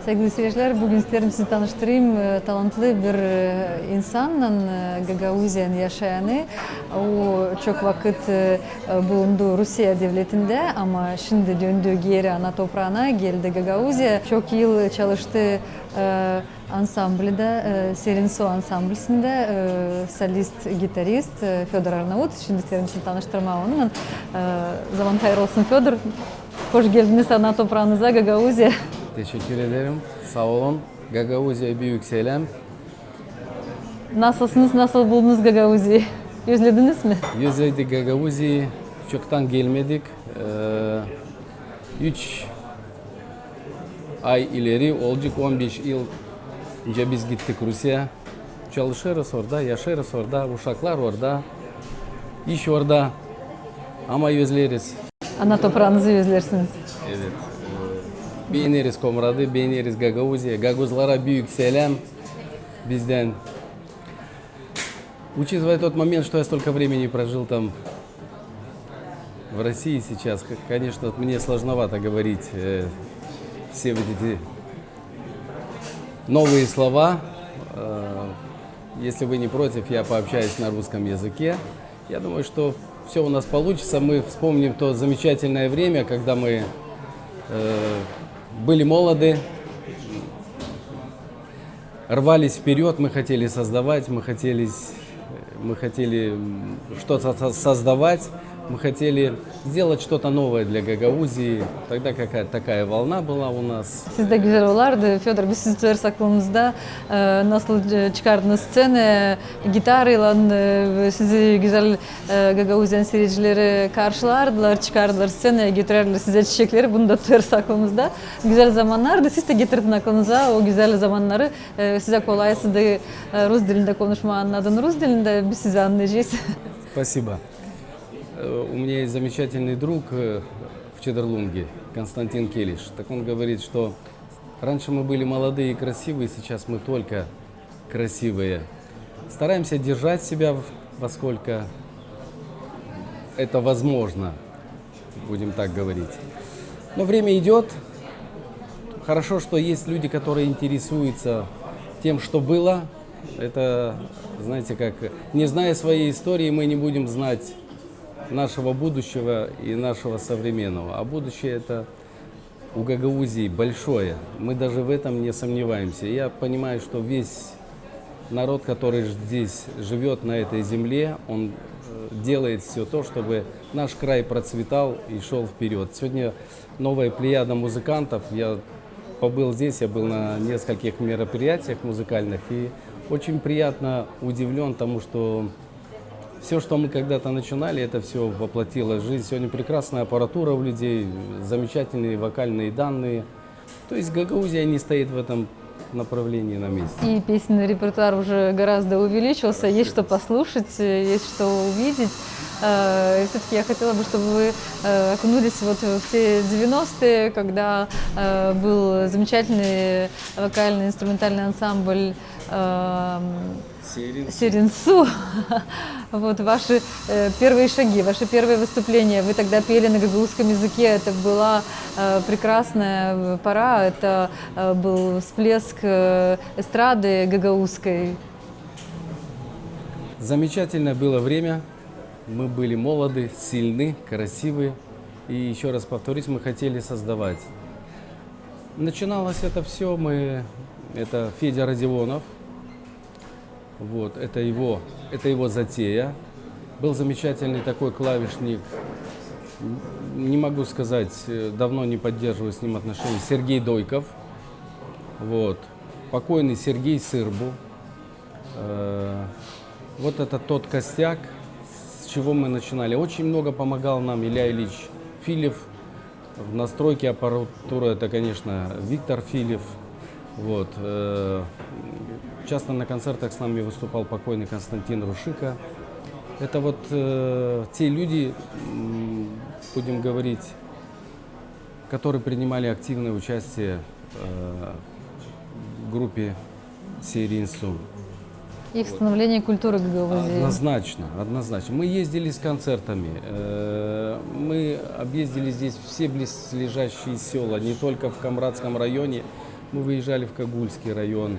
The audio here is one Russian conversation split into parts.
Sevgili seyirciler, bugün isterim sizi tanıştırayım talantlı bir insanla, Gagauzyan yaşayanı. O çok vakit bulundu Rusya devletinde ama şimdi döndü geri ana toprağına, geldi Gagauzya. Çok yıl çalıştı ansamblede, Serin Su ansamblisinde solist, gitarist Fedor Arnavut. Şimdi isterim sizi tanıştırma onunla. Zaman hayır olsun Fedor. Hoş geldiniz ana toprağınıza, Gagauzya. Teşekkür ederim. Sağ olun. Gagauzya'ya büyük selam. Nasılsınız? Nasıl buldunuz Gagauzya'yı? Özlediniz mi? Özledik Gagauzya'yı. Çoktan gelmedik. 3 ay ileri olacak, 15 yıl önce biz gittik Rusya. Çalışırız orada, yaşarız orada, uşaklar orada, iş orada. Ama özleriz. Ana toprağınızı özlersiniz. Evet. Beğeniriz Komrad'ı, beğeniriz Gagauzya. Gaguzlara büyük selam bizden. Учитывая тот момент, что я столько времени прожил там в России сейчас, конечно, мне сложновато говорить все вот эти новые слова. Если вы не против, я пообщаюсь на русском языке. Я думаю, что все у нас получится. Мы вспомним то замечательное время, когда мы были молоды, рвались вперед, мы хотели создавать, мы хотели что-то создавать, мы хотели сделать что-то новое для Гагаузии. Тогда какая-то такая волна была у нас. Sizde güzel olardı. Fedor, biz sizi tutarız aklımızda. Nasıl çıkardınız scene, gitarıyla sizi güzel Gagauzyan seyircileri karşılardılar, çıkardılar sceneye, götürerler size çiçekleri. Bunu da tutarız aklımızda. Güzel zamanlardı. Siz de getirdin aklınıza o güzel zamanları. Size kolay, siz de Rus dilinde konuşma anladın. Rus dilinde biz sizi anlayacağız. Спасибо. У меня есть замечательный друг в Чедерлунге, Константин Келиш. Так он говорит, что раньше мы были молодые и красивые, сейчас мы только красивые. Стараемся держать себя, во сколько это возможно, будем так говорить. Но время идет. Хорошо, что есть люди, которые интересуются тем, что было. Это, знаете, как, не зная своей истории, мы не будем знать нашего будущего и нашего современного. А будущее это у Гагаузии большое. Мы даже в этом не сомневаемся. Я понимаю, что весь народ, который здесь живет на этой земле, он делает все то, чтобы наш край процветал и шел вперед. Сегодня новая плеяда музыкантов. Я побыл здесь, я был на нескольких мероприятиях музыкальных и очень приятно удивлен тому, что все, что мы когда-то начинали, это все воплотилось в жизнь. Сегодня прекрасная аппаратура у людей, замечательные вокальные данные. То есть Гагаузия не стоит в этом направлении на месте. И песенный репертуар уже гораздо увеличился, есть что послушать, есть что увидеть. И все-таки я хотела бы, чтобы вы окунулись вот в те 90-е, когда был замечательный вокальный инструментальный ансамбль Серин Су. Вот ваши первые шаги, ваши первые выступления. Вы тогда пели на гагаузском языке. Это была прекрасная пора. Это был всплеск эстрады гагаузской. Замечательное было время. Мы были молоды, сильны, красивы. И еще раз повторюсь, мы хотели создавать. Начиналось это все, это Федя Родионов. Вот, это его затея. Был замечательный такой клавишник, не могу сказать, давно не поддерживаю с ним отношения, Сергей Дойков. Вот, покойный Сергей Сырбу. Вот это тот костяк, с чего мы начинали. Очень много помогал нам Илья Ильич Филев. В настройке аппаратуры это, конечно, Виктор Филев. Вот. Часто на концертах с нами выступал покойный Константин Рушика. Это вот те люди, будем говорить, которые принимали активное участие в группе Серин Су. И в становлении культуры Гагаузии. Однозначно, однозначно. Мы ездили с концертами, мы объездили здесь все близлежащие села, не только в Камрадском районе. Мы выезжали в Кагульский район,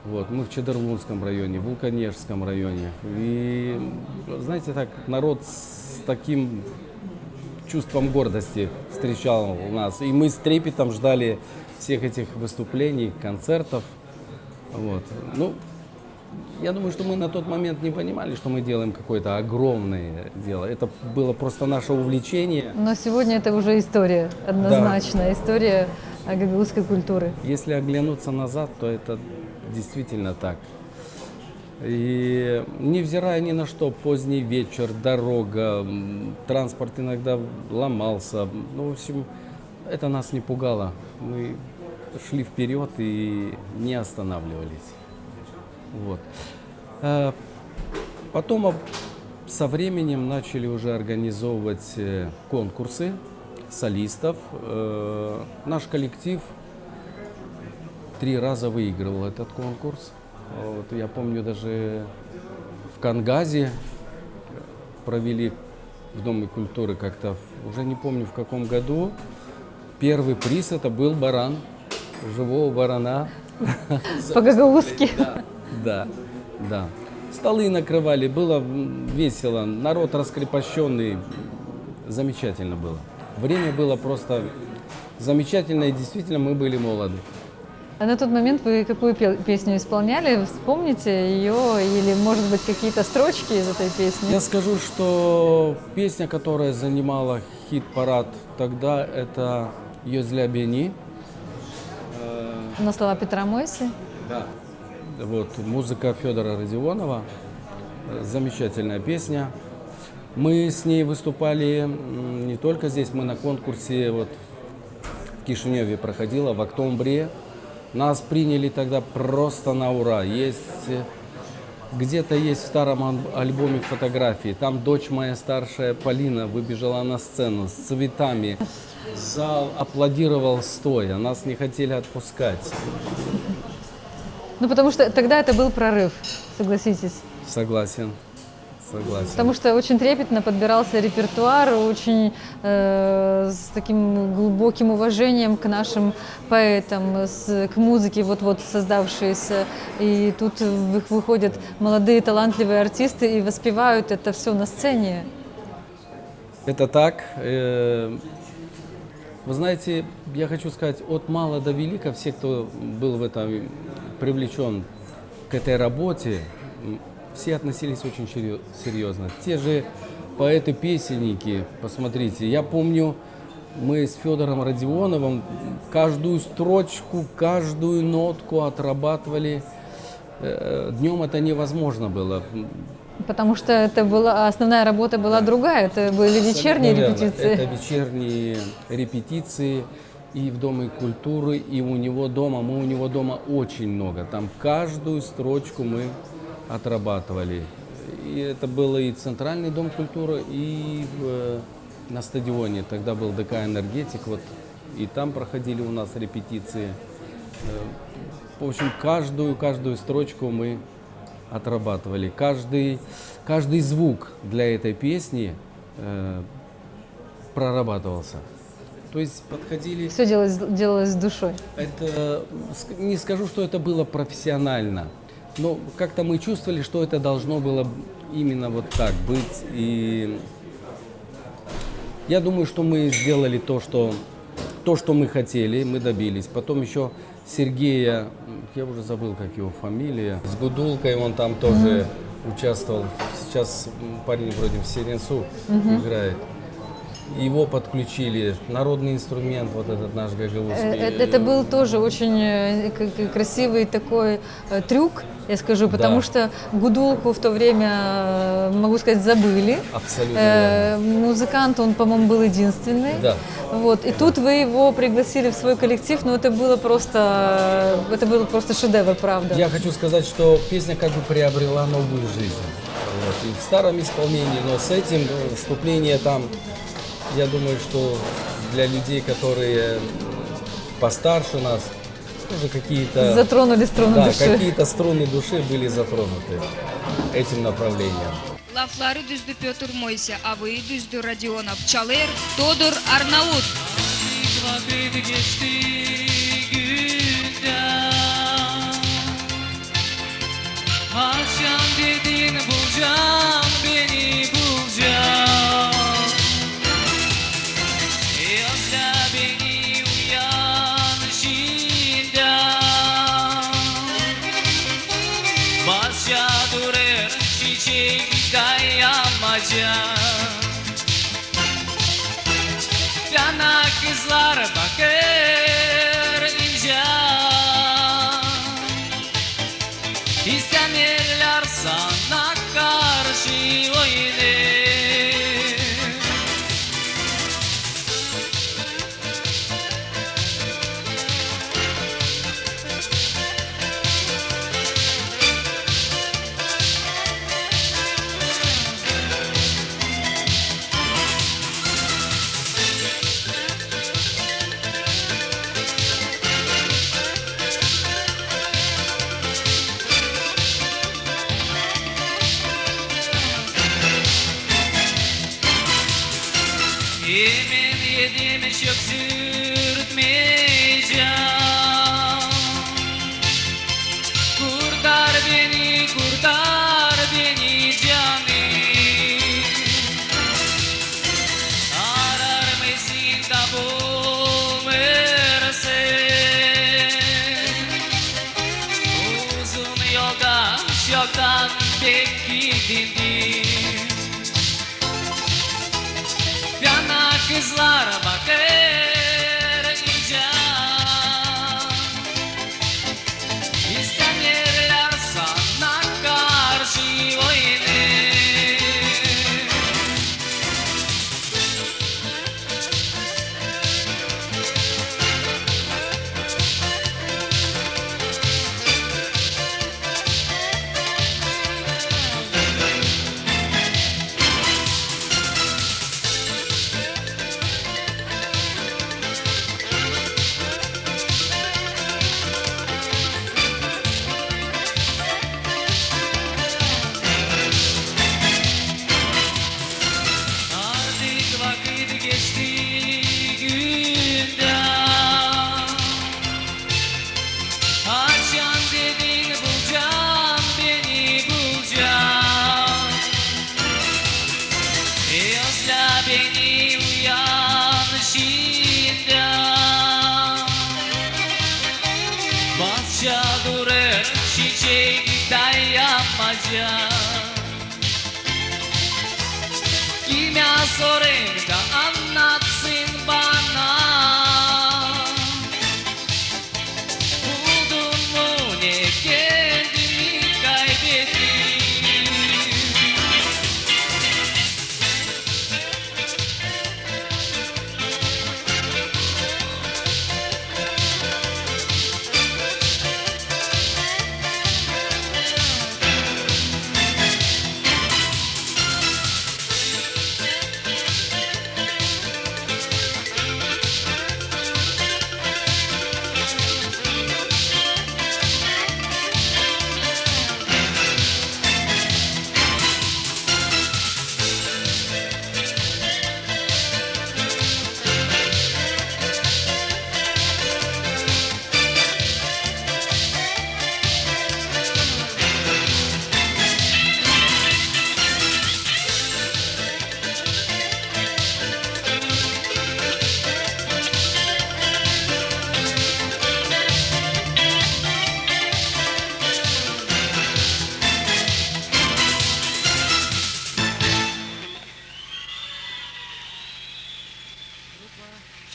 вот, мы в Чедерлунском районе, в Вулканежском районе. И, знаете, так, народ с таким чувством гордости встречал нас. И мы с трепетом ждали всех этих выступлений, концертов. Вот. Ну, я думаю, что мы на тот момент не понимали, что мы делаем какое-то огромное дело. Это было просто наше увлечение. Но сегодня это уже история, однозначно, история гагаузской культуры. Если оглянуться назад, то это действительно так. И невзирая ни на что, поздний вечер, дорога, транспорт иногда ломался. Ну, в общем, это нас не пугало. Мы шли вперед и не останавливались. Вот. Потом со временем начали уже организовывать конкурсы солистов. Наш коллектив 3 раза выигрывал этот конкурс. Вот, я помню, даже в Кангазе провели в Доме культуры как-то, уже не помню в каком году. Первый приз это был баран, живого барана. По-гагаузски. Да, да. Столы накрывали, было весело, народ раскрепощенный, замечательно было. Время было просто замечательно, и действительно мы были молоды. А на тот момент вы какую песню исполняли? Вспомните ее или, может быть, какие-то строчки из этой песни? Я скажу, что песня, которая занимала хит-парад тогда, это «Йозля Бени». На слова Петра Мойси? Да. Вот, музыка Федора Родионова. Замечательная песня. Мы с ней выступали не только здесь, мы на конкурсе вот, в Кишиневе проходила, в октябре. Нас приняли тогда просто на ура. Где-то есть в старом альбоме фотографии. Там дочь моя старшая Полина выбежала на сцену с цветами. Зал аплодировал стоя. Нас не хотели отпускать. Ну, потому что тогда это был прорыв, согласитесь. Согласен. Согласен. Потому что очень трепетно подбирался репертуар, очень с таким глубоким уважением к нашим поэтам, к музыке, вот-вот создавшейся. И тут выходят молодые талантливые артисты и воспевают это все на сцене. Это так. Вы знаете, я хочу сказать, от мала до велика, все, кто был в этом привлечен к этой работе, все относились очень серьезно. Те же поэты-песенники, посмотрите, я помню, мы с Федором Родионовым каждую строчку, каждую нотку отрабатывали. Днем это невозможно было. Потому что это была, основная работа была другая, это были вечерние репетиции. Это вечерние репетиции и в Доме культуры, и у него дома. Мы у него дома очень много. Там каждую строчку мы отрабатывали. И это было и Центральный дом культуры, и на стадионе. Тогда был ДК «Энергетик», вот, и там проходили у нас репетиции. В общем, каждую строчку мы отрабатывали. Каждый звук для этой песни прорабатывался. То есть подходили... Все делалось с душой. Это, не скажу, что это было профессионально, но как-то мы чувствовали, что это должно было именно вот так быть. И я думаю, что мы сделали то, что мы хотели, мы добились. Потом еще Сергея, я уже забыл, как его фамилия, с Гудулкой он там тоже участвовал. Сейчас парень вроде в Серенсу играет. Его подключили, народный инструмент, вот этот наш гагаузский. Это был тоже очень красивый такой трюк, я скажу, потому что Гудулку в то время, могу сказать, забыли. Абсолютно. Музыкант, он, по-моему, был единственный. Да. Вот. И тут вы его пригласили в свой коллектив, но это было просто шедевр, правда. Я хочу сказать, что песня как бы приобрела новую жизнь. Вот. И в старом исполнении, но с этим вступление там, я думаю, что для людей, которые постарше нас, тоже какие-то... Затронули струны души. Да, какие-то струны души были затронуты этим направлением. Lafları düzdü Pötr Moyse, avıyı düzdü Radionov. Çalır Todor Arnavut. Vakit geçti gün çok sürtmeyeceğim. Kurtar beni canım. Arar mısın da bulmazsın. Uzun yolda çoktan bekledim. Yana kızlar bakacağım. İstenirler sana karşı oynayın. Artık vakit geçti günden. Açan dedin bulacağım, beni bulacağım. Özle beni uyan şimdiden. Bahçe durur çiçek dayanmayacak. Kime sorayım da anlatsın bana. Buldun mu ne kendimi kaybettim.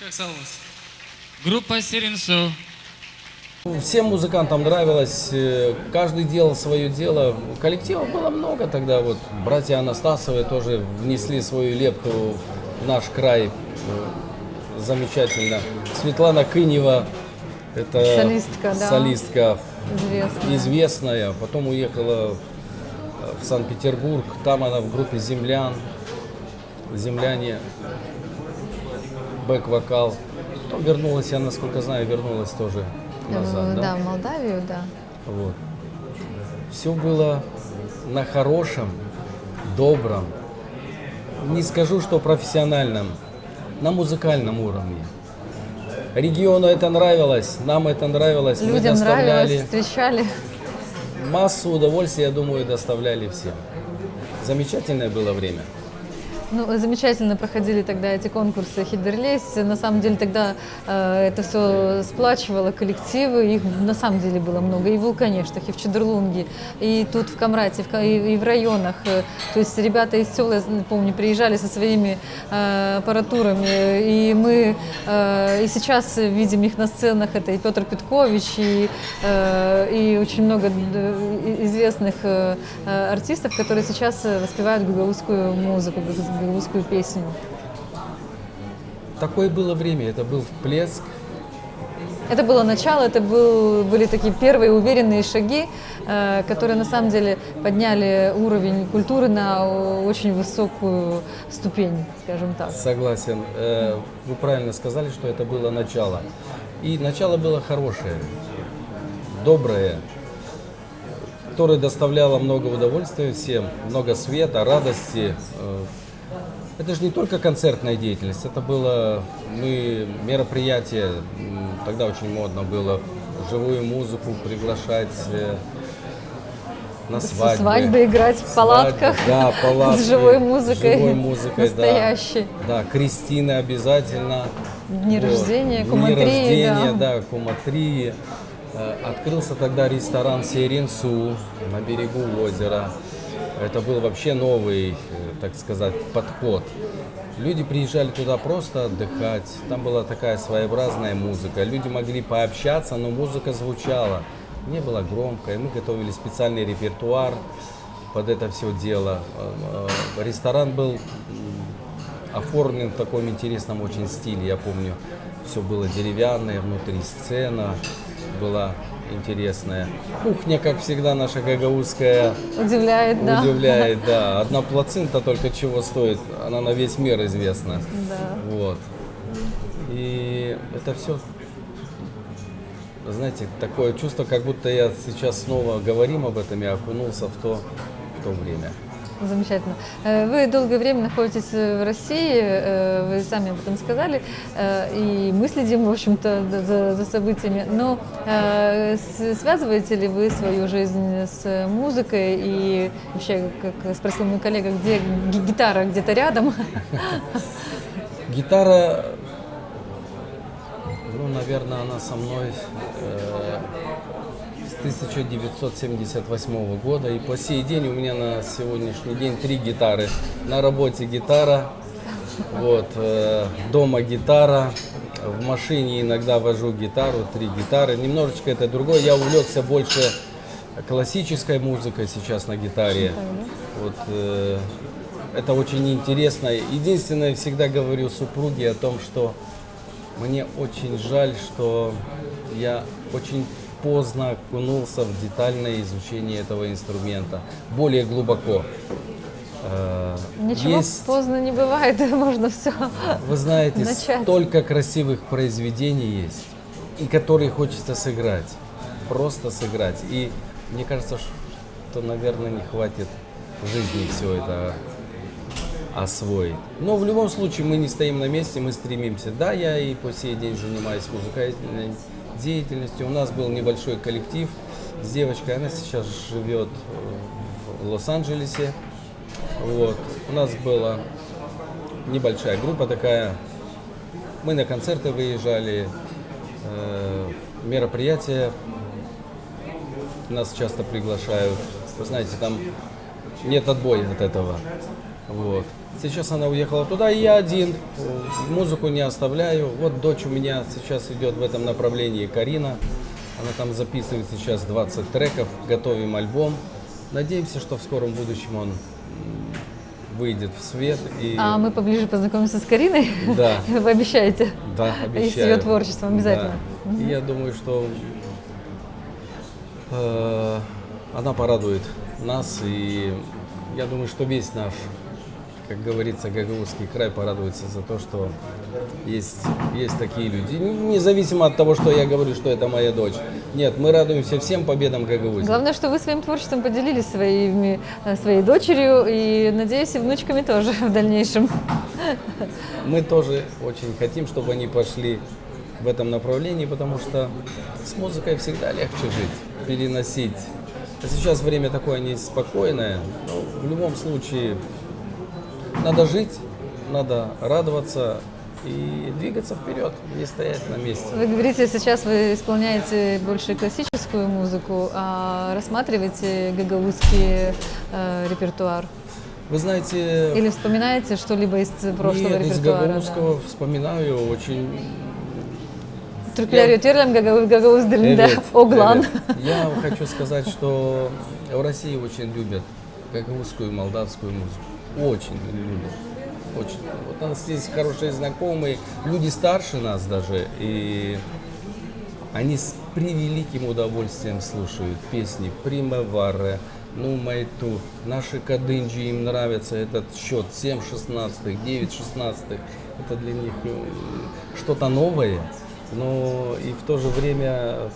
Çok sağ olun. Группа Сиренсо. Всем музыкантам нравилось, каждый делал свое дело. Коллективов было много тогда, вот братья Анастасовы тоже внесли свою лепту в наш край, замечательно. Светлана Кынева, это Солистка, да. солистка Известная. известная, потом уехала в Санкт-Петербург, там она в группе «Земляне», бэк-вокал. Потом вернулась, я насколько знаю, вернулась тоже назад, да? Да, в Молдавию, да. Вот. Все было на хорошем, добром, не скажу, что профессиональном, на музыкальном уровне. Региону это нравилось, нам это нравилось, мы Людям нравилось, доставляли встречали. массу удовольствия, я думаю, доставляли всем. Замечательное было время. Ну, замечательно проходили тогда эти конкурсы «Хидерлейс». На самом деле тогда это все сплачивало коллективы, их на самом деле было много и в Вулканештах, и в Чедерлунге, и тут в Камрате, и в районах. То есть ребята из сел, я помню, приезжали со своими аппаратурами, и мы и сейчас видим их на сценах. Это и Петр Петкович, и очень много известных артистов, которые сейчас воспевают гагаузскую музыку, гагаузскую песню. Такое было время, это был всплеск. Это было начало, это были такие первые уверенные шаги, которые на самом деле подняли уровень культуры на очень высокую ступень, скажем так. Согласен. Вы правильно сказали, что это было начало. И начало было хорошее, доброе, которое доставляло много удовольствия всем, много света, радости. Это же не только концертная деятельность, это было мероприятие, тогда очень модно было живую музыку приглашать на свадьбы. Свадьбы играть в палатках. Да, палатки. С живой музыкой. Живой музыкой, настоящей. Да, крестины обязательно. Дни Вот. рождения, Дни куматрии. рождения, да, куматрии. Открылся тогда ресторан Сиренсу на берегу озера. Это был вообще новый, так сказать, подход. Люди приезжали туда просто отдыхать. Там была такая своеобразная музыка. Люди могли пообщаться, но музыка звучала. Не было громкой. Мы готовили специальный репертуар под это все дело. Ресторан был оформлен в таком интересном очень стиле. Я помню, все было деревянное, внутри сцена была интересная. Кухня, как всегда, наша гагаузская. Удивляет, да. Удивляет, да. Одна плацента только чего стоит, она на весь мир известна. Да. Вот. И это все, знаете, такое чувство, как будто я сейчас снова говорим об этом, я окунулся в то время. Замечательно. Вы долгое время находитесь в России, вы сами об этом сказали, и мы следим, в общем-то, за событиями. Но связываете ли вы свою жизнь с музыкой? И вообще, как спросил мой коллега, где гитара где-то рядом? Гитара, наверное, она со мной с 1978 года, и по сей день у меня на сегодняшний день 3 гитары. На работе гитара, вот, дома гитара, в машине иногда вожу гитару, 3 гитары. Немножечко это другое, я увлекся больше классической музыкой сейчас на гитаре. Вот, это очень интересно. Единственное, всегда говорю супруге о том, что мне очень жаль, что я очень поздно окунулся в детальное изучение этого инструмента, более глубоко. Ничего поздно не бывает, можно все. Вы знаете, начать. Столько красивых произведений есть, и которые хочется сыграть, просто сыграть. И мне кажется, что, наверное, не хватит жизни все это освоить. Но в любом случае мы не стоим на месте, мы стремимся. Да, я и по сей день занимаюсь музыкальной деятельностью. У нас был небольшой коллектив с девочкой, она сейчас живет в Лос-Анджелесе. Вот. У нас была небольшая группа такая. Мы на концерты выезжали, мероприятия нас часто приглашают. Вы знаете, там нет отбоя от этого. Вот. Сейчас она уехала туда, и я один, музыку не оставляю. Вот дочь у меня сейчас идет в этом направлении, Карина. Она там записывает сейчас 20 треков, готовим альбом. Надеемся, что в скором будущем он выйдет в свет. И... А мы поближе познакомимся с Кариной? Да. Вы обещаете? Да, обещаю. И с ее творчеством обязательно. Да. И я думаю, что она порадует нас, и я думаю, что весь наш, как говорится, гагаузский край порадуется за то, что есть такие люди. Независимо от того, что я говорю, что это моя дочь. Нет, мы радуемся всем победам Гагаузии. Главное, что вы своим творчеством поделились своей дочерью и, надеюсь, и внучками тоже в дальнейшем. Мы тоже очень хотим, чтобы они пошли в этом направлении, потому что с музыкой всегда легче жить, переносить. А сейчас время такое неспокойное, но в любом случае надо жить, надо радоваться и двигаться вперед, не стоять на месте. Вы говорите, сейчас вы исполняете больше классическую музыку, а рассматриваете гагаузский репертуар? Вы знаете... Или вспоминаете что-либо из прошлого Нет, репертуара? из гагаузского вспоминаю очень... Türkler ötürlem Gagavuz dilinde Оглан. Я хочу сказать, что в России очень любят гагаузскую, молдавскую музыку. Очень любят. Очень. Вот у нас есть хорошие знакомые, люди старше нас даже, и они с превеликим удовольствием слушают песни Примавары, Ну Майту, наши кадынджи, им нравится этот счет 7/16, 9/16. Это для них что-то новое, но и в то же время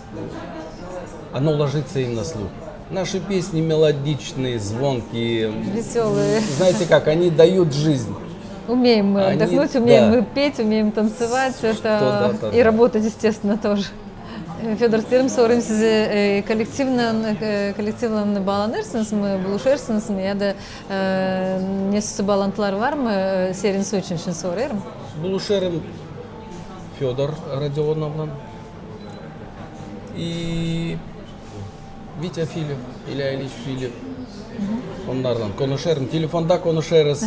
оно ложится им на слух. Наши песни мелодичные, звонкие, Веселые. знаете как, они дают жизнь. Умеем мы Они- отдохнуть, умеем да. мы петь, умеем танцевать, да, да, и да. работать, естественно, тоже. Федор, isterim sorayım size kolektifle bağlanırsınız mı, buluşursunuz mu ya da ne bağlantılar var mı Serin Su için soruyorum. Булушерим Федор Родионовна и Витя Филев, Илья Ильич Филев. Onlardan konuşurum. Telefonda konuşuruz.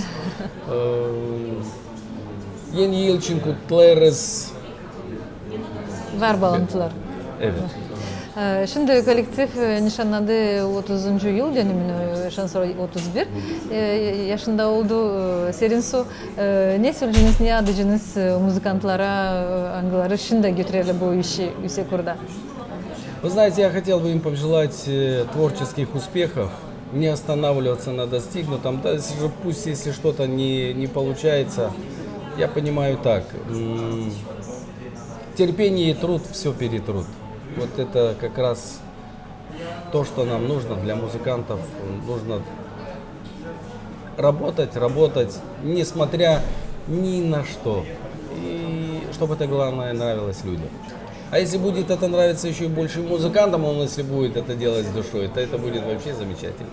Yeni yıl için kutlarız. Var bağlantılar. Evet. Şimdi kolektif nişanladı 30. yıl dönümünü, Şansölye 31. Yaşında oldu Serin Su. Ne söyleyeceğiniz, ne adayacağınız müzikantlara, angıları şimdi götürelim bu işi Yüsekur'da? Вы знаете, я хотел бы им пожелать творческих успехов, не останавливаться на достигнутом, даже пусть если что-то не получается, я понимаю так, терпение и труд все перетрут. Вот это как раз то, что нам нужно для музыкантов, нужно работать, несмотря ни на что, и чтобы это главное нравилось людям. А если будет это нравиться еще и больше музыкантам, он если будет это делать с душой, то это будет вообще замечательно.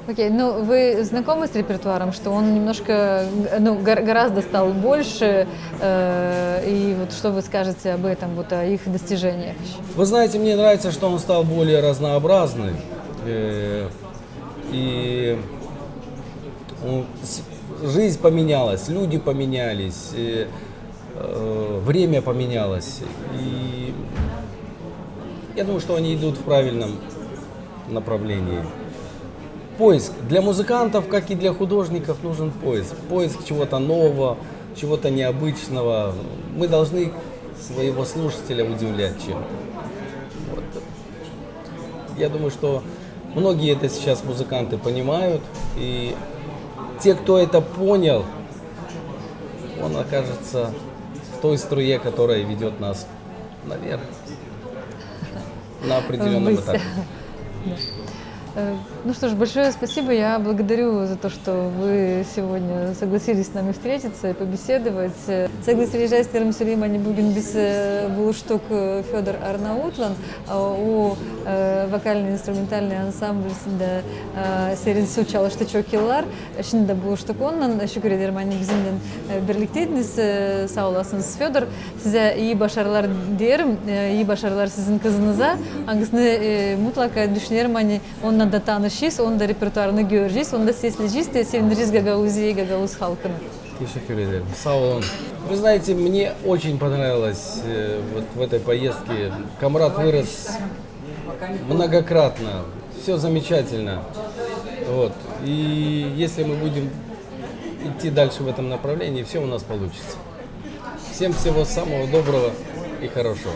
Окей, ну вы знакомы с репертуаром, что он немножко, ну, гораздо стал больше, и вот что вы скажете об этом, вот о их достижениях? Вы знаете, мне нравится, что он стал более разнообразный, и жизнь поменялась, люди поменялись, время поменялось, и я думаю, что они идут в правильном направлении. Поиск. Для музыкантов, как и для художников, нужен поиск. Поиск чего-то нового, чего-то необычного. Мы должны своего слушателя удивлять чем-то. Вот. Я думаю, что многие это сейчас музыканты понимают. И те, кто это понял, он окажется в той струе, которая ведет нас наверх, на определенном Ввысь. этапе. Ну что ж, большое спасибо. Я благодарю за то, что вы сегодня согласились с нами встретиться и побеседовать. Sevgili seyircilerim, Süleyman bugün biz buluştuk Fedor Arnavut'la o vokal-instrumental ansamblisinde Serin Su çalıştı çok yıllar. Şimdi de buluştuk onunla. Şükür ederim anne bizimle birlikteydiniz. Sağ olasınız Fedor. Size iyi başarılar dilerim. İyi başarılar sizin kızınıza. Hangisini mutlaka düşünüyorum hani onunla da tanışırız, onun da repertuarını göreceğiz, onu da sesleyeceğiz de seviniriz Gagauzya'yı, Gagauz halkını. Teşekkür ederim. Sağ olun. Вы знаете, мне очень понравилось вот в этой поездке. Камрад вырос многократно. Все замечательно. Вот. И если мы будем идти дальше в этом направлении, все у нас получится. Всем всего самого доброго и хорошего.